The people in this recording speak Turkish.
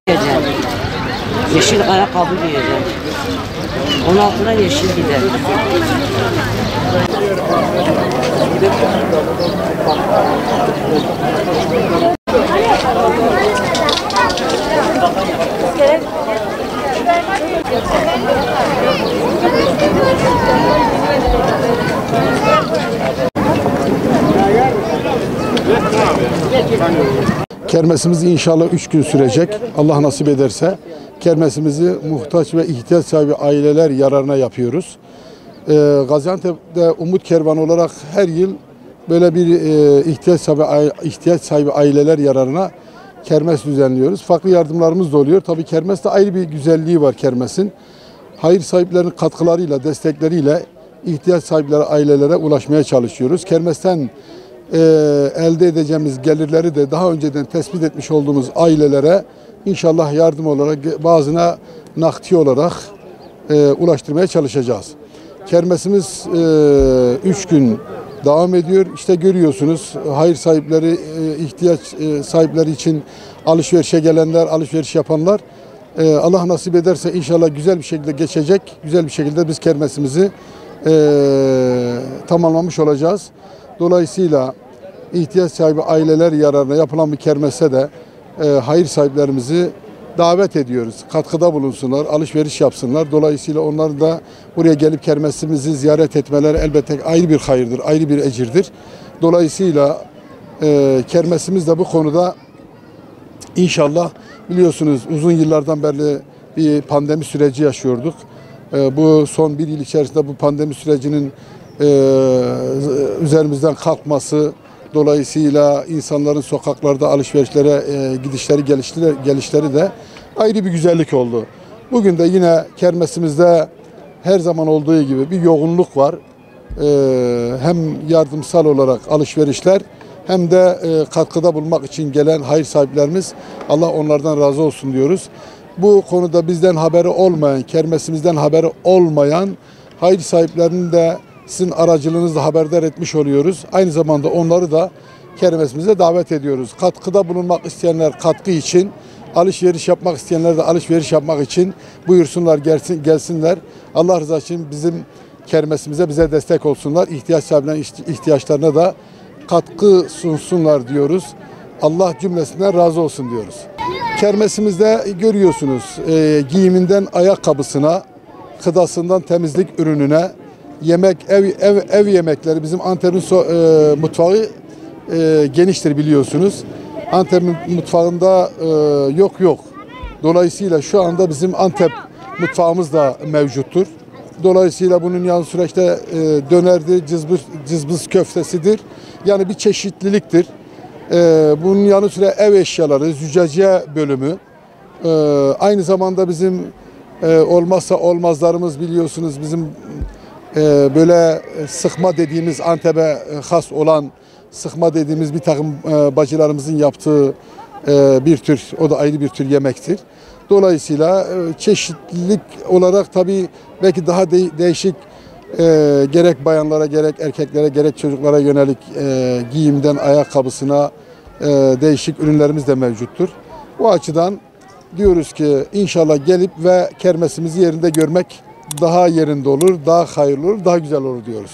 Giyeceğim. Yeşil ayakkabı giyeceğim. Onun altına yeşil gider. Kermesimiz inşallah 3 gün sürecek. Allah nasip ederse. Kermesimizi muhtaç ve ihtiyaç sahibi aileler yararına yapıyoruz. Gaziantep'te Umut Kervanı olarak her yıl böyle bir ihtiyaç sahibi aileler yararına kermes düzenliyoruz. Farklı yardımlarımız da oluyor. Tabii kermeste ayrı bir güzelliği var kermesin. Hayır sahiplerinin katkılarıyla, destekleriyle ihtiyaç sahipleri ailelere ulaşmaya çalışıyoruz. Kermesten elde edeceğimiz gelirleri de daha önceden tespit etmiş olduğumuz ailelere inşallah yardım olarak bazına nakdi olarak ulaştırmaya çalışacağız. Kermesimiz 3 gün devam ediyor. İşte görüyorsunuz hayır sahipleri, ihtiyaç sahipleri için alışverişe gelenler, alışveriş yapanlar. Allah nasip ederse inşallah güzel bir şekilde geçecek. Güzel bir şekilde biz kermesimizi tamamlamış olacağız. Dolayısıyla ihtiyaç sahibi aileler yararına yapılan bir kermese de hayır sahiplerimizi davet ediyoruz. Katkıda bulunsunlar, alışveriş yapsınlar. Dolayısıyla onlar da buraya gelip kermesimizi ziyaret etmeleri elbette ayrı bir hayırdır, ayrı bir ecirdir. Dolayısıyla kermesimiz de bu konuda inşallah biliyorsunuz uzun yıllardan beri bir pandemi süreci yaşıyorduk. Bu son bir yıl içerisinde bu pandemi sürecinin üzerimizden kalkması, dolayısıyla insanların sokaklarda alışverişlere gidişleri, gelişleri de ayrı bir güzellik oldu. Bugün de yine kermesimizde her zaman olduğu gibi bir yoğunluk var. Hem yardımsal olarak alışverişler hem de katkıda bulunmak için gelen hayır sahiplerimiz, Allah onlardan razı olsun diyoruz. Bu konuda bizden haberi olmayan, kermesimizden haberi olmayan hayır sahiplerinin de sizin aracılığınızla haberdar etmiş oluyoruz. Aynı zamanda onları da kermesimize davet ediyoruz. Katkıda bulunmak isteyenler katkı için, alışveriş yapmak isteyenler de alışveriş yapmak için buyursunlar, gelsinler. Allah rızası için bizim kermesimize bize destek olsunlar. İhtiyaç sahiplerinin ihtiyaçlarına da katkı sunsunlar diyoruz. Allah cümlesinden razı olsun diyoruz. Kermesimizde görüyorsunuz giyiminden ayakkabısına, gıdasından temizlik ürününe, yemek, ev yemekleri. Bizim Antep'in mutfağı geniştir biliyorsunuz. Antep'in mutfağında yok. Dolayısıyla şu anda bizim Antep mutfağımız da mevcuttur. Dolayısıyla bunun yanı sıra işte dönerdir, cızbız köftesidir. Yani bir çeşitliliktir. Bunun yanı sıra ev eşyaları, züccaciye bölümü. Aynı zamanda bizim olmazsa olmazlarımız biliyorsunuz bizim böyle sıkma dediğimiz Antep'e has olan sıkma dediğimiz bir takım bacılarımızın yaptığı bir tür, o da ayrı bir tür yemektir. Dolayısıyla çeşitlilik olarak tabii belki daha değişik gerek bayanlara gerek erkeklere gerek çocuklara yönelik giyimden ayakkabısına değişik ürünlerimiz de mevcuttur. Bu açıdan diyoruz ki inşallah gelip ve kermesimizi yerinde görmek daha yerinde olur, daha hayırlı olur, daha güzel olur diyoruz.